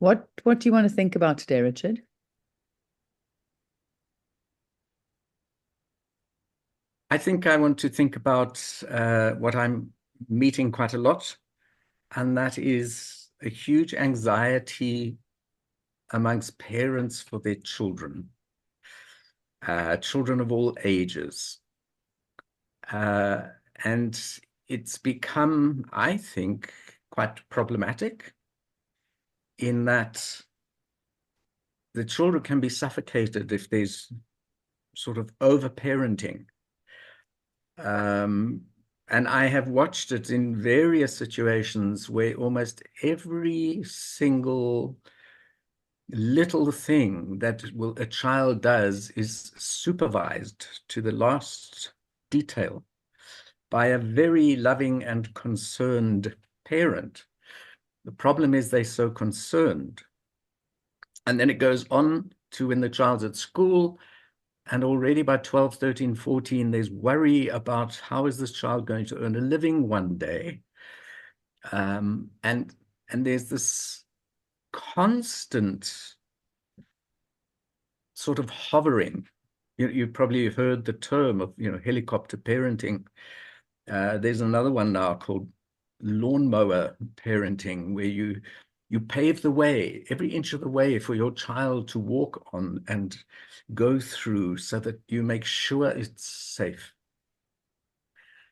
What do you want to think about today, Richard? I think I want to think about what I'm meeting quite a lot, and that is a huge anxiety amongst parents for their children, children of all ages. Uh, and it's become, I think, quite problematic in that the children can be suffocated if there's sort of over-parenting. Um, and I have watched it in various situations where almost every single little thing that a child does is supervised to the last detail by a very loving and concerned parent. The problem is they're so concerned. And then it goes on to when the child's at school, and already by 12, 13, 14, there's worry about how is this child going to earn a living one day. Um, and and there's this constant sort of hovering. You probably heard the term of, helicopter parenting. There's another one now called lawnmower parenting, where you pave the way, every inch of the way for your child to walk on and go through so that you make sure it's safe.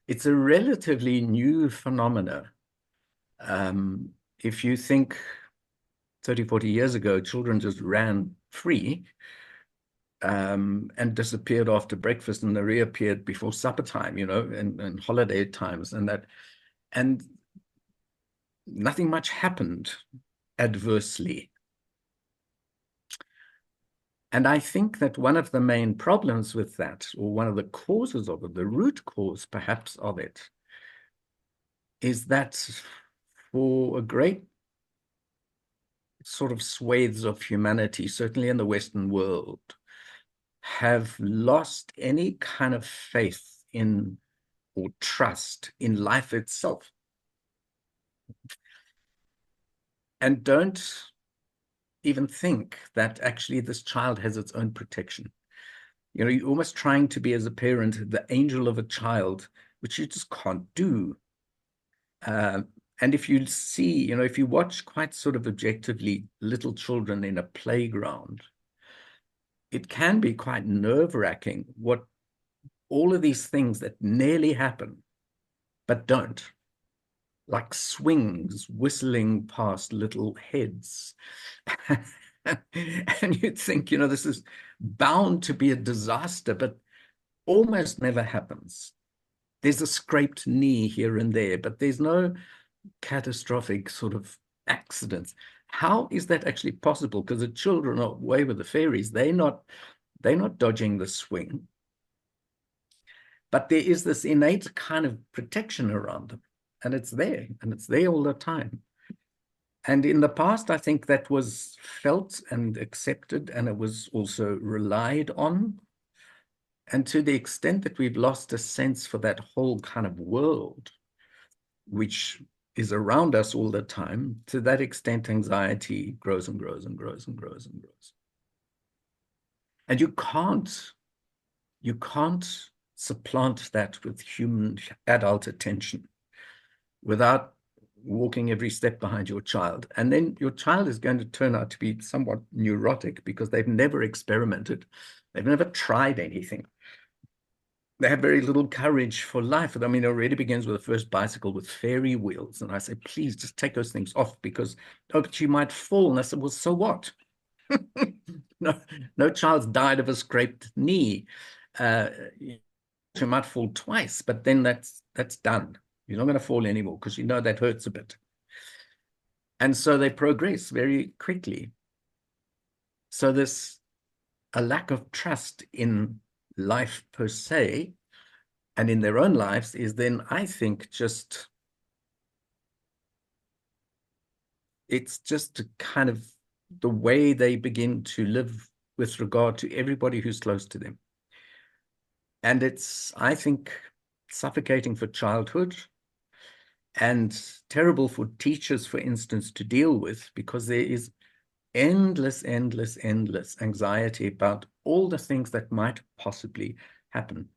It's a relatively new phenomena. If you think 30, 40 years ago, children just ran free and disappeared after breakfast and they reappeared before supper time, and holiday times and that. And nothing much happened adversely. And I think that one of the main problems with that, or one of the causes of it, the root cause perhaps of it, is that for a great sort of swathes of humanity, certainly in the Western world, have lost any kind of faith in or trust in life itself, and don't even think that actually this child has its own protection. You're almost trying to be, as a parent, the angel of a child, which you just can't do. Uh, and if you see, if you watch quite sort of objectively little children in a playground, it can be quite nerve-wracking what all of these things that nearly happen, but don't, like swings whistling past little heads. And you'd think, this is bound to be a disaster, but almost never happens. There's a scraped knee here and there, but there's no catastrophic sort of accidents. How is that actually possible? Because the children are away with the fairies. They're not dodging the swing. But there is this innate kind of protection around them. And it's there all the time. And in the past, I think that was felt and accepted, and it was also relied on. And to the extent that we've lost a sense for that whole kind of world, which is around us all the time, to that extent, anxiety grows and grows and grows and grows and grows. And you can't supplant that with human adult attention without walking every step behind your child. And then your child is going to turn out to be somewhat neurotic because they've never experimented. They've never tried anything. They have very little courage for life. I mean, it already begins with the first bicycle with fairy wheels. And I say, please just take those things off because, oh, but you might fall. And I said, well, so what? No child's died of a scraped knee. You might fall twice, but then that's done. You're not going to fall anymore because you know that hurts a bit. And so they progress very quickly. So there's a lack of trust in life per se and in their own lives is then, I think, it's just kind of the way they begin to live with regard to everybody who's close to them. And it's, I think, suffocating for childhood and terrible for teachers, for instance, to deal with, because there is endless, endless, endless anxiety about all the things that might possibly happen.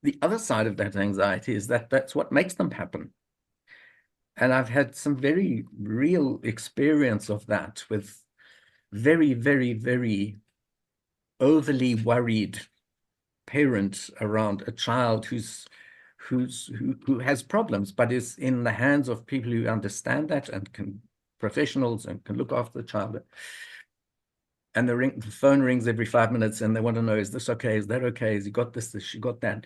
The other side of that anxiety is that that's what makes them happen. And I've had some very real experience of that with very, very, very overly worried parent around a child who has problems, but is in the hands of people who understand that and can professionals and can look after the child. And the phone rings every 5 minutes, and they want to know, is this okay? Is that okay? Has he got this? Has she got that?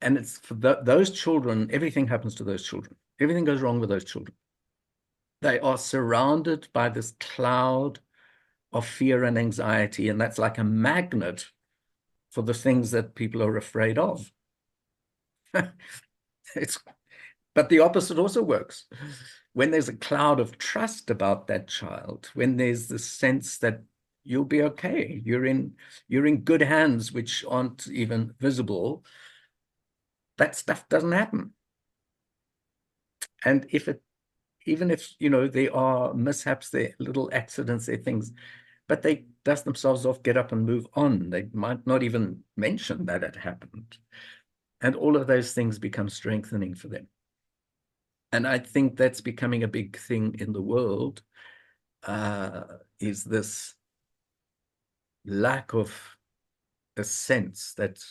And it's for those children, everything happens to those children. Everything goes wrong with those children. They are surrounded by this cloud of fear and anxiety, and that's like a magnet for the things that people are afraid of. But the opposite also works. When there's a cloud of trust about that child, when there's the sense that you'll be okay, you're in good hands, which aren't even visible, that stuff doesn't happen. And even if, there are mishaps, there are little accidents, there are things, but they dust themselves off, get up and move on. They might not even mention that it happened. And all of those things become strengthening for them. And I think that's becoming a big thing in the world, is this lack of a sense that,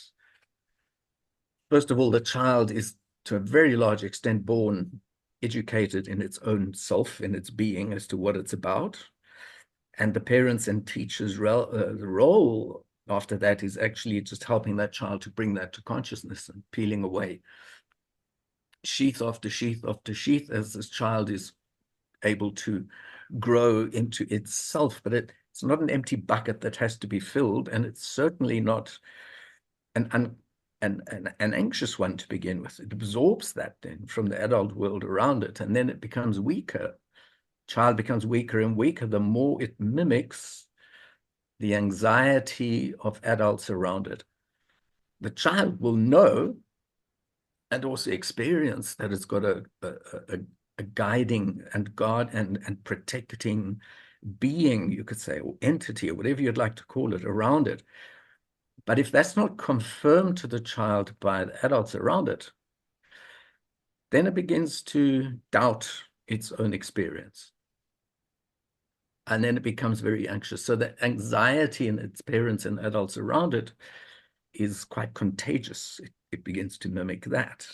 first of all, the child is to a very large extent born educated in its own self, in its being, as to what it's about. And the parents and teachers' role after that is actually just helping that child to bring that to consciousness and peeling away sheath after sheath after sheath as this child is able to grow into itself. But it's not an empty bucket that has to be filled, and it's certainly not an anxious one to begin with. It absorbs that then from the adult world around it, and then it becomes weaker. Child becomes weaker and weaker the more it mimics the anxiety of adults around it. The child will know and also experience that it's got a guiding and guard and protecting being, you could say, or entity, or whatever you'd like to call it, around it. But if that's not confirmed to the child by the adults around it, then it begins to doubt its own experience. And then it becomes very anxious. So that anxiety in its parents and adults around it is quite contagious. It begins to mimic that.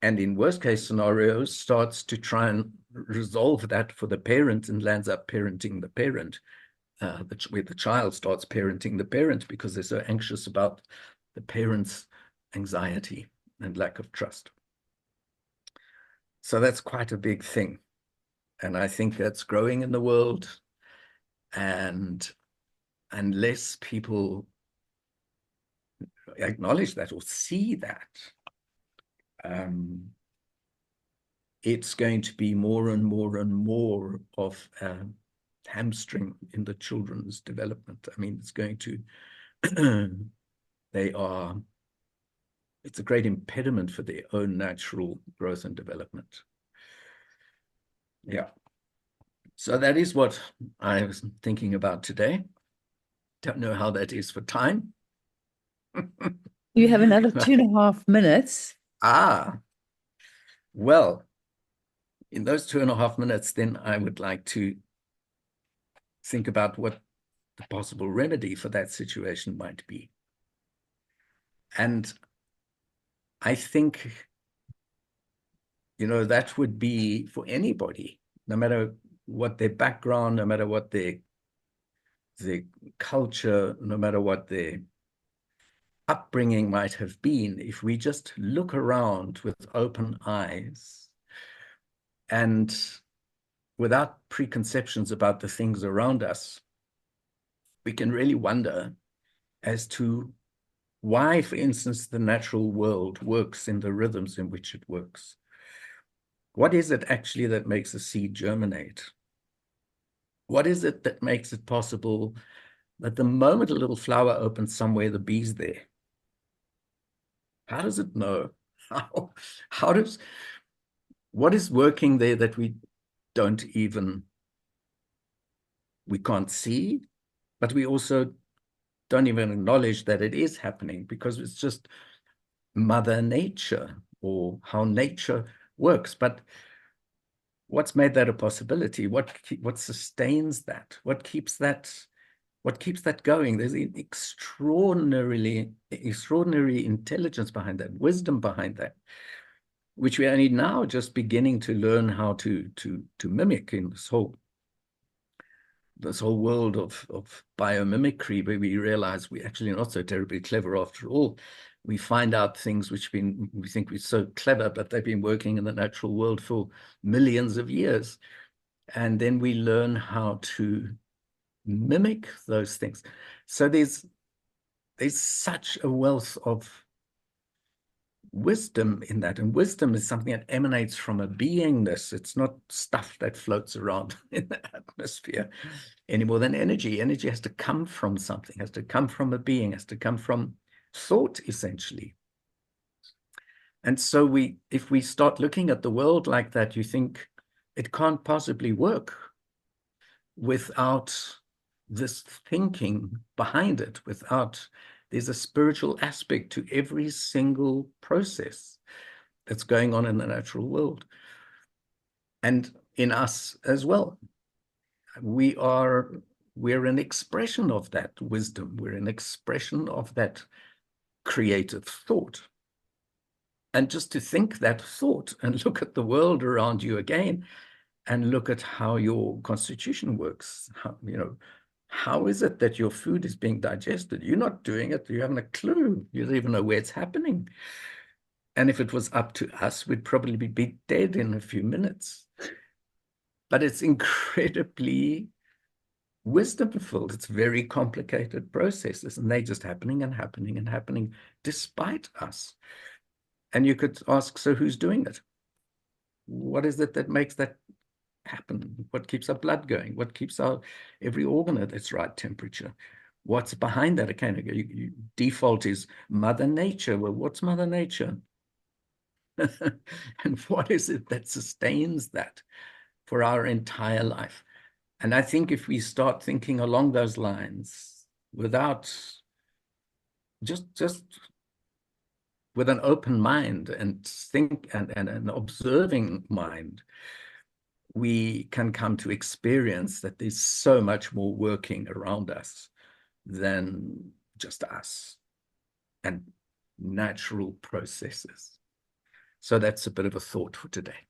And in worst case scenarios, starts to try and resolve that for the parent and lands up parenting the parent, where the child starts parenting the parent because they're so anxious about the parent's anxiety and lack of trust. So that's quite a big thing. And I think that's growing in the world. And unless people acknowledge that or see that, it's going to be more and more and more of a hamstring in the children's development. I mean, it's going to, it's a great impediment for their own natural growth and development. Yeah. So that is what I was thinking about today. Don't know how that is for time. You have another 2.5 minutes. Well, in those 2.5 minutes, then I would like to think about what the possible remedy for that situation might be. And I think, that would be for anybody, no matter what their background, no matter what their culture, no matter what their upbringing might have been, if we just look around with open eyes and without preconceptions about the things around us, we can really wonder as to why, for instance, the natural world works in the rhythms in which it works. What is it actually that makes a seed germinate? What is it that makes it possible that the moment a little flower opens somewhere, the bee's there? How does it know? What is working there that we don't even we can't see, but we also don't even acknowledge that it is happening because it's just Mother Nature or how nature works. But what's made that a possibility? What sustains that? What keeps that going? There's an extraordinary intelligence behind that, wisdom behind that, which we are only now just beginning to learn how to mimic in this whole world of biomimicry, where we realize we're actually not so terribly clever after all. We find out things we think we're so clever, but they've been working in the natural world for millions of years. And then we learn how to mimic those things. So there's such a wealth of wisdom in that. And wisdom is something that emanates from a beingness. It's not stuff that floats around in the atmosphere any more than energy. Energy has to come from something, has to come from a being, has to come from thought, essentially. And so if we start looking at the world like that, you think it can't possibly work without this thinking behind it, there's a spiritual aspect to every single process that's going on in the natural world. And in us as well. We're an expression of that wisdom. We're an expression of that creative thought. And just to think that thought and look at the world around you again and look at how your constitution works. How is it that your food is being digested? You're not doing it. You haven't a clue. You don't even know where it's happening. And if it was up to us, we'd probably be dead in a few minutes. But it's incredibly wisdom-filled. It's very complicated processes, and they're just happening and happening and happening despite us. And you could ask, so who's doing it? What is it that makes that happen? What keeps our blood going? What keeps every organ at its right temperature? What's behind that? Okay, default is Mother Nature. Well, what's Mother Nature? And what is it that sustains that for our entire life? And I think if we start thinking along those lines without just with an open mind and think and an observing mind, we can come to experience that there's so much more working around us than just us and natural processes. So that's a bit of a thought for today.